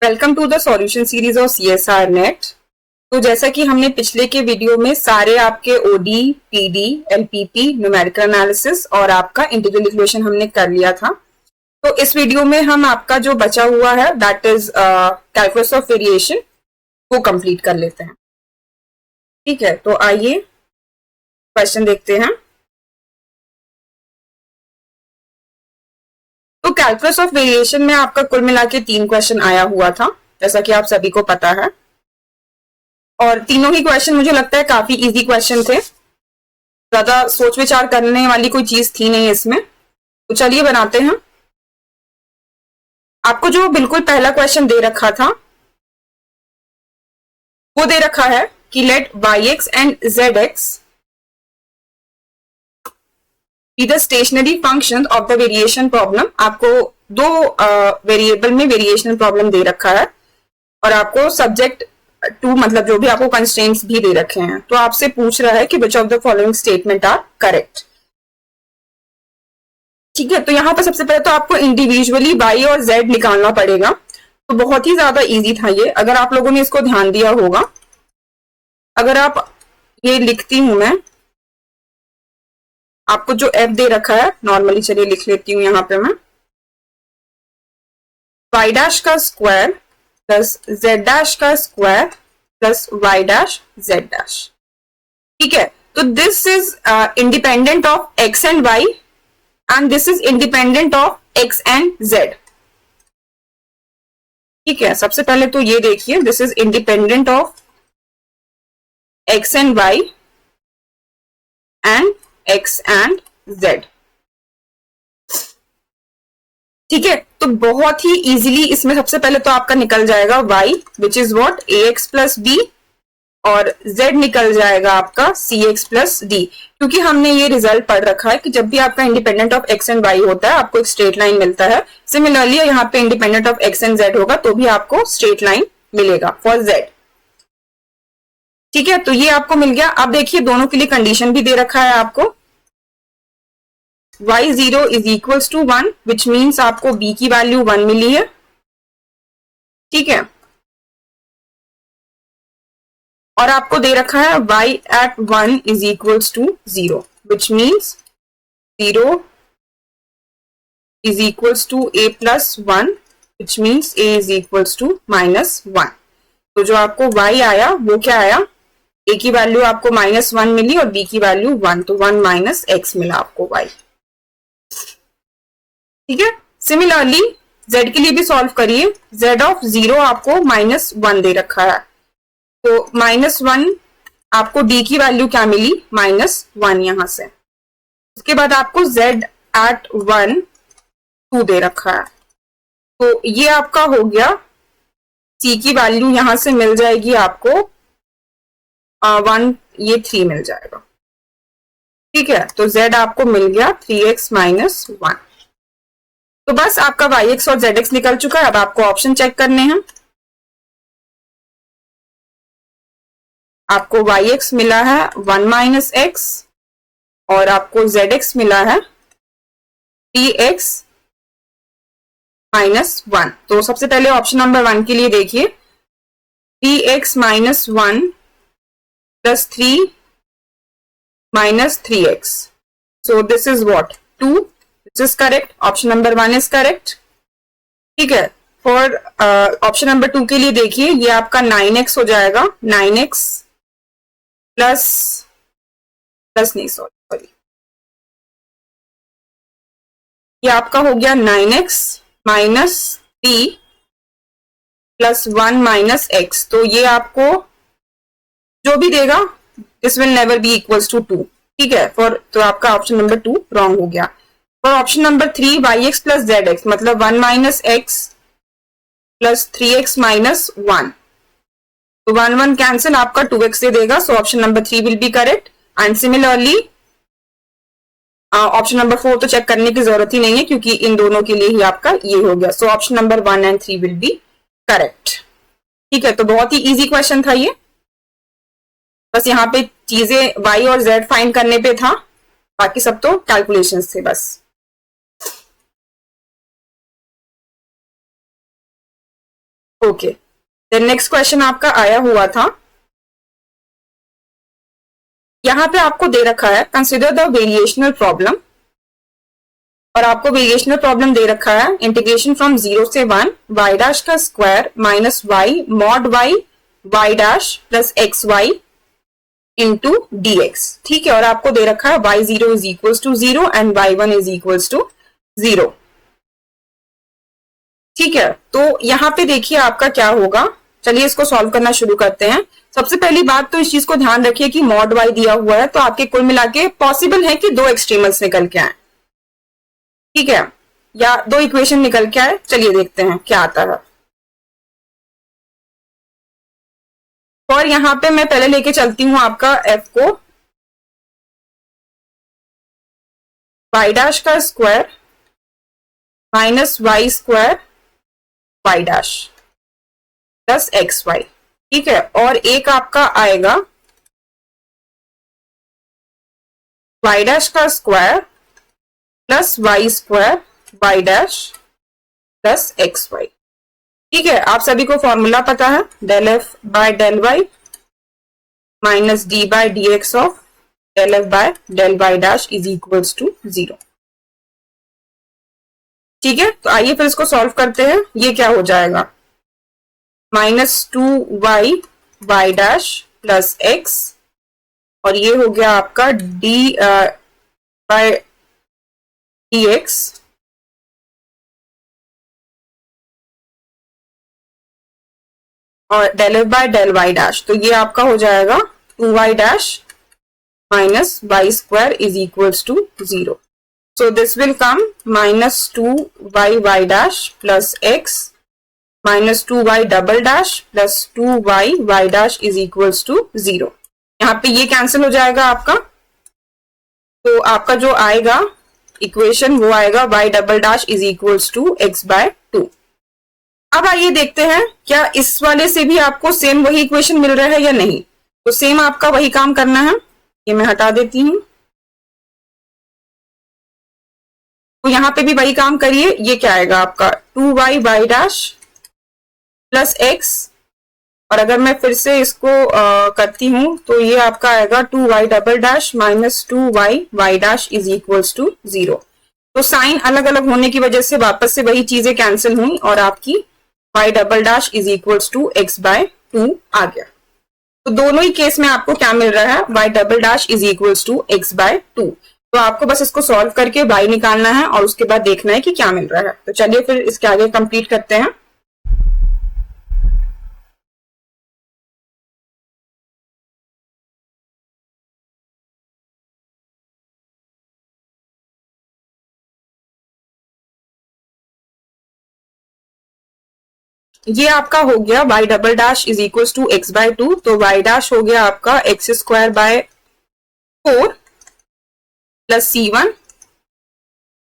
Welcome to the solution series of CSR net. तो जैसा कि हमने पिछले के वीडियो में सारे आपके OD, PD, LPP, numerical analysis और आपका इंटीग्रल इक्वेशन हमने कर लिया था। तो इस वीडियो में हम आपका जो बचा हुआ है that is calculus of variation वो कंप्लीट कर लेते हैं। ठीक है, तो आइए क्वेश्चन देखते हैं। तो कैलकुलस ऑफ वेरिएशन में आपका कुल मिला के 3 क्वेश्चन आया हुआ था, जैसा कि आप सभी को पता है, और तीनों ही क्वेश्चन मुझे लगता है काफी इजी क्वेश्चन थे। ज्यादा सोच विचार करने वाली कोई चीज थी नहीं इसमें। तो चलिए बनाते हैं। आपको जो बिल्कुल पहला क्वेश्चन दे रखा था वो दे रखा है कि let y(x) and z(x) be the stationary function of the variation problem. आपको दो वेरिएबल में वेरिएशन प्रॉब्लम दे रखा है और आपको सब्जेक्ट टू मतलब जो भी आपको कंस्ट्रेंट्स भी दे रखे हैं। तो आपसे पूछ रहा है कि which of the following statement are correct. ठीक है, तो यहाँ पर सबसे पहले तो आपको इंडिविजुअली y और z निकालना पड़ेगा। तो बहुत ही ज्यादा इजी था ये, अगर आप लोगों ने इसको ध्यान दिया होगा। अगर आप ये लिखती हूं मैं, आपको जो f दे रखा है नॉर्मली, चलिए लिख लेती हूँ यहाँ पे मैं, y डैश का स्क्वायर प्लस z डैश का square plus y dash z dash. ठीक है, तो this is independent of x and y and this is independent of x and z। ठीक है, सबसे पहले तो ये देखिए, this is independent of x and y and x and z। ठीक है, तो बहुत ही इजीली इसमें सबसे पहले तो आपका निकल जाएगा y which is what ax plus b, और z निकल जाएगा आपका cx प्लस d। क्योंकि हमने ये रिजल्ट पढ़ रखा है कि जब भी आपका independent of x and y होता है आपको एक स्ट्रेट लाइन मिलता है। सिमिलरली यहाँ पे independent of x and z होगा तो भी आपको स्ट्रेट लाइन मिलेगा फॉर z। ठीक है, तो ये आपको मिल गया। अब देखिए दोनों के लिए कंडीशन भी दे रखा है आपको, y0 is equals to 1 which means आपको b की वैल्यू 1 मिली है। ठीक है, और आपको दे रखा है y at 1 is equals to 0 which means 0 is equals to a plus 1 which means a is equals to minus 1। तो जो आपको y आया वो क्या आया, a की वैल्यू आपको -1 मिली और b की वैल्यू 1, तो 1 माइनस x मिला आपको y। ठीक है, सिमिलरली z के लिए भी सॉल्व करिए। z ऑफ 0 आपको -1 दे रखा है, तो -1 आपको d की वैल्यू क्या मिली, -1 यहां से। उसके बाद आपको z at 1 2 दे रखा है, तो ये आपका हो गया। c की वैल्यू यहां से मिल जाएगी आपको 1, ये 3 मिल जाएगा। ठीक है, तो z आपको मिल गया 3x माइनस 1। तो बस आपका yx और zx निकल चुका है। अब आपको ऑप्शन चेक करने हैं। आपको yx मिला है 1 माइनस x और आपको zx मिला है 3x माइनस 1। तो सबसे पहले ऑप्शन नंबर 1 के लिए देखिए, 3x minus 1 plus 3 minus 3x, so this is what 2, this is correct, option number 1 is correct। ठीक है, फॉर ऑप्शन नंबर 2 के लिए देखिए, ये आपका 9x हो जाएगा, 9x प्लस नहीं सॉरी, ये आपका हो गया 9x minus 3 plus 1 minus x। तो ये आपको जो भी देगा this will never be equals to 2। ठीक है, तो आपका ऑप्शन नंबर 2 रॉन्ग हो गया। For option number 3 yx plus zx मतलब 1 minus x plus 3x minus 1, तो 1 1 कैंसिल, आपका 2x दे देगा। So option number 3 will be correct. And similarly option number 4 तो चेक करने की जरूरत ही नहीं है क्योंकि इन दोनों के लिए ही आपका ये हो गया। So option number 1 and 3 will be correct. ठीक है, तो बहुत ही इजी क्वेश्चन था ये। बस यहाँ पे चीजें y और z फाइंड करने पे था, बाकी सब तो कैलकुलेशंस थे बस। ओके, देन नेक्स्ट क्वेश्चन आपका आया हुआ था, यहां पे आपको दे रखा है कंसिडर द वेरिएशनल प्रॉब्लम, और आपको वेरिएशनल प्रॉब्लम दे रखा है इंटीग्रेशन फ्रॉम 0 से 1 वाई डैश का square minus y mod y y dash plus x y into d x. ठीक है, और आपको दे रखा है y zero is equals to 0 and y one is equals to 0। ठीक है, तो यहां पे देखिए आपका क्या होगा, चलिए इसको सॉल्व करना शुरू करते हैं। सबसे पहली बात तो इस चीज को ध्यान रखिए कि मॉड वाई दिया हुआ है, तो आपके कुल मिला के पॉसिबल है कि दो एक्सट्रीमल्स निकल के आए। ठीक है, या दो इक्वेशन निकल के आए, चलिए देखते हैं क्या आता है। और यहां पे मैं पहले लेके चलती हूं आपका एफ को वाई डैश का square minus y square y dash plus x y. ठीक है, और एक आपका आएगा वाई डैश का square plus y square y dash plus x y. ठीक है, आप सभी को फॉर्मूला पता है, del f by del y minus d by d x of del f by del y dash is equals to 0। ठीक है, तो आइए फिर इसको सॉल्व करते हैं। ये क्या हो जाएगा, -2y y dash plus x, और ये हो गया आपका डी बाय डी एक्स और del f by del y dash, तो ये आपका हो जाएगा 2y dash minus y square is equals to 0। So this will come -2y y dash plus x minus 2y double dash plus 2y y dash is equals to 0। यहाँ पे ये cancel हो जाएगा आपका, तो आपका जो आएगा इक्वेशन वो आएगा y double dash is equals to x by 2। अब आइए देखते हैं क्या इस वाले से भी आपको सेम वही इक्वेशन मिल रहा है या नहीं। तो सेम आपका वही काम करना है, ये मैं हटा देती हूं। तो यहां पे भी वही काम करिए, ये क्या आएगा आपका 2y y dash plus x, और अगर मैं फिर से इसको करती हूं तो ये आपका आएगा 2y double dash minus 2y y dash is equals to 0। तो साइन अलग अलग होने की वजह से वापस से वही चीजें कैंसिल हुई और आपकी y double dash is equals to x by 2 आ गया। तो दोनों ही केस में आपको क्या मिल रहा है, y double dash is equals to x by 2। तो आपको बस इसको सॉल्व करके y निकालना है और उसके बाद देखना है कि क्या मिल रहा है। तो चलिए फिर इसके आगे कंप्लीट करते हैं। ये आपका हो गया y double dash is equals to x by 2, तो y डैश हो गया आपका x square by 4 plus c1,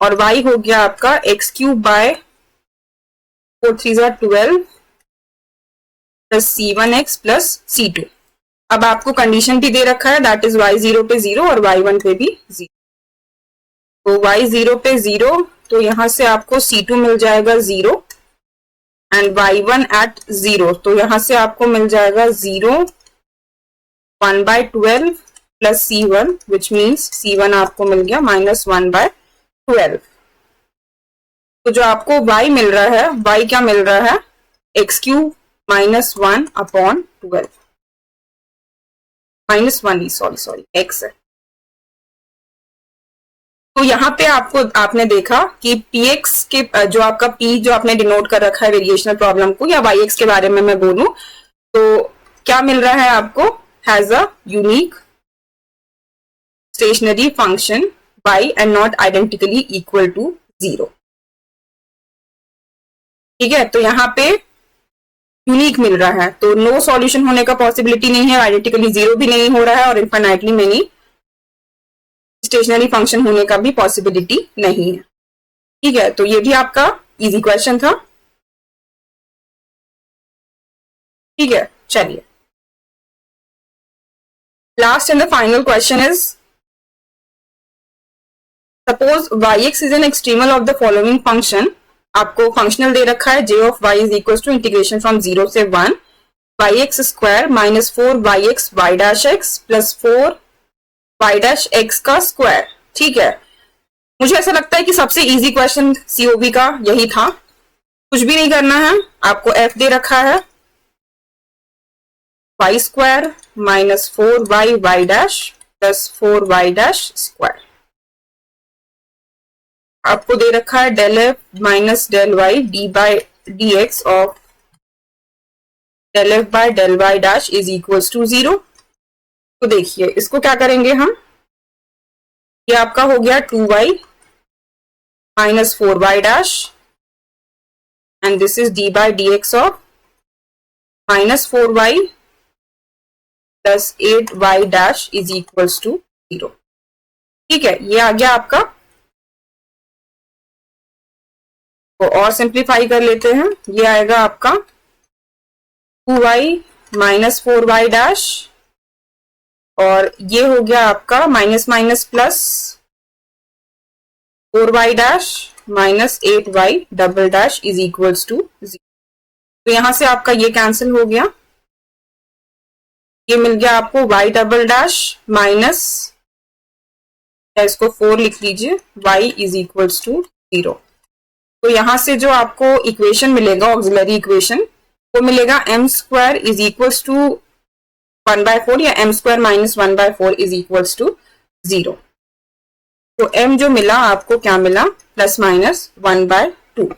और y हो गया आपका x cube by 4 3 12 plus c1x plus c2। अब आपको कंडीशन भी दे रखा है, दैट इज y0 पे 0 और y1 पे भी 0। तो y0 पे 0, तो यहां से आपको c2 मिल जाएगा 0 एंड y1 एट 0, तो यहां से आपको मिल जाएगा 0 1 bye 12 plus c1 which means c1 आपको मिल गया -1 बाय 12। तो जो आपको y मिल रहा है, y क्या मिल रहा है, x cube -1 upon 12 -1 sorry x है। तो यहाँ पे आपने देखा कि px के जो आपका p जो आपने डिनोट कर रखा है वेरिएशनल प्रॉब्लम को, या yx के बारे में मैं बोलूं तो क्या मिल रहा है आपको, has a unique stationary function y and not identically equal to 0। ठीक है, तो यहाँ पे यूनिक मिल रहा है, तो नो सॉल्यूशन होने का पॉसिबिलिटी नहीं है, आइडेंटिकली 0 भी नहीं हो रहा है और इनफाइनाइटली मेनी स्टेशनरी फंक्शन होने का भी पॉसिबिलिटी नहीं है। ठीक है, तो ये भी आपका इजी क्वेश्चन था। ठीक है, चलिए last and the final question is, suppose yx is an extremal of the following function, आपको फंक्शनल दे रखा है j of y is equal to integration from 0 से 1 y x square minus 4 y x y dash x plus 4 y dash x का square. ठीक है, मुझे ऐसा लगता है कि सबसे इजी क्वेश्चन सीओबी का यही था। कुछ भी नहीं करना है, आपको एफ दे रखा है y square minus 4 y y dash plus 4 y dash square. आपको दे रखा है del f minus del y d by d x of del f by del y dash is equals to 0। तो देखिए इसको क्या करेंगे हम, ये आपका हो गया 2y minus 4y dash and this is d by d x of minus 4y plus 8y dash is equals to 0। ठीक है, ये आ गया आपका। तो और सिंप्लीफाई कर लेते हैं, ये आएगा आपका 2y माइनस 4y डैश और ये हो गया आपका minus minus plus 4y dash minus 8y double dash is equals to 0। तो यहां से आपका ये कैंसिल हो गया, ये मिल गया आपको y डबल डैश माइनस, इसको 4 लिख लीजिए, y इज इक्वल्स टू 0। तो यहां से जो आपको इक्वेशन मिलेगा ऑक्सिलरी इक्वेशन वो मिलेगा m square is equals to 1/4 या m square minus 1/4 is equals to 0। तो m जो मिला आपको क्या मिला, प्लस माइनस 1/2।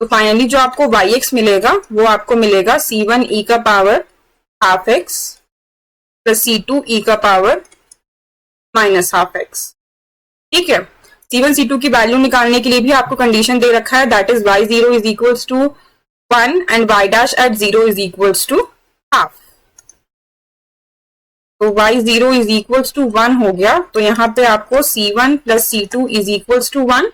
तो फाइनली जो आपको yx मिलेगा वो आपको मिलेगा c1 e का power half x plus c2 e का पावर माइनस हाफ x। ठीक है, c1 c2 की वैल्यू निकालने के लिए भी आपको कंडीशन दे रखा है, that is y0 is equals to 1 and y dash at 0 is equals to half. तो y0 इज इक्वल्स टू 1 हो गया, तो यहाँ पे आपको c1 plus c2 is equals to 1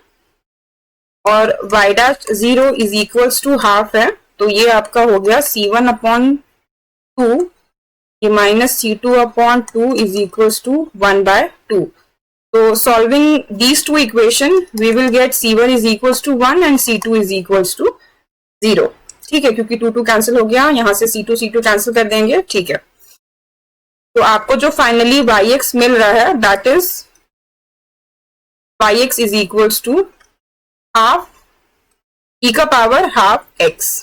और y dash 0 is equals to half है, तो ये आपका हो गया c1 अपॉन 2 ये minus c2 upon 2 is equals to 1/2। So solving these two equation, we will get C1 is equals to 1 and C2 is equals to 0। ठीक है, क्योंकि 2 कैंसिल हो गया, यहां से C2 कैंसिल कर देंगे। ठीक है, तो आपको जो फाइनली yx मिल रहा है that is yx is equals to half e का पावर हाफ x।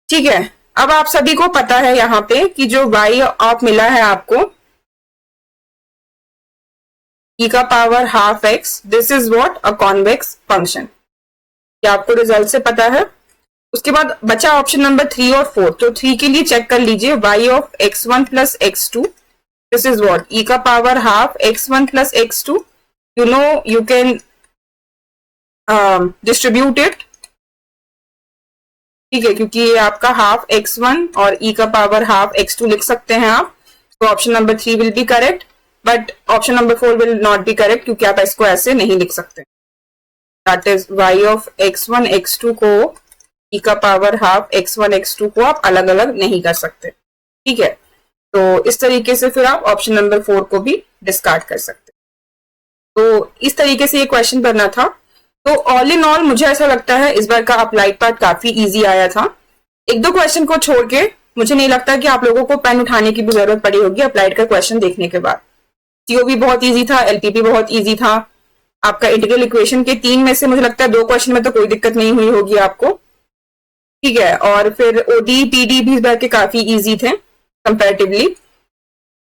ठीक है, अब आप सभी को पता है यहाँ पे कि जो y ऑफ मिला है आपको e का power half x, this is what a convex function. ये आपको रिजल्ट से पता है। उसके बाद बचा ऑप्शन नंबर 3 और 4। तो 3 के लिए चेक कर लीजिए, y of x1 plus x2, this is what e का power half x1 plus x2। You know you can distribute it. ठीक है, क्योंकि ये आपका हाफ x1 और e का पावर हाफ x2 लिख सकते हैं आप। तो option number 3 will be correct, but option number 4 will not be correct क्योंकि आप इसको ऐसे नहीं लिख सकते। That is y of x1 x2 को e का पावर हाफ x1 x2 को आप अलग अलग नहीं कर सकते। ठीक है, तो इस तरीके से फिर आप ऑप्शन नंबर 4 को भी डिस्कार्ड कर सकते। तो इस तरीके से ये क्वेश्चन बनना था। तो ऑल इन ऑल मुझे ऐसा लगता है इस बार का अप्लाइड पार्ट काफी इजी आया था। एक दो क्वेश्चन को छोड़ के मुझे नहीं लगता कि आप लोगों को पेन उठाने की भी जरूरत पड़ी होगी अप्लाइड का क्वेश्चन देखने के बाद। सीओबी बहुत इजी था, एलपीपी बहुत इजी था। आपका इंटीग्रल इक्वेशन के 3 में से मुझे लगता है 2 क्वेश्चन में तो कोई दिक्कत नहीं हुई होगी आपको। ठीक है, और फिर ओडी पीडी भी इस बार के काफी इजी थे कंपैरेटिवली।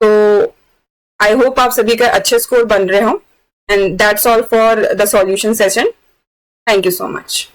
तो आई होप आप सभी का अच्छे स्कोर बन रहे हो and that's all for the solution session. Thank you so much.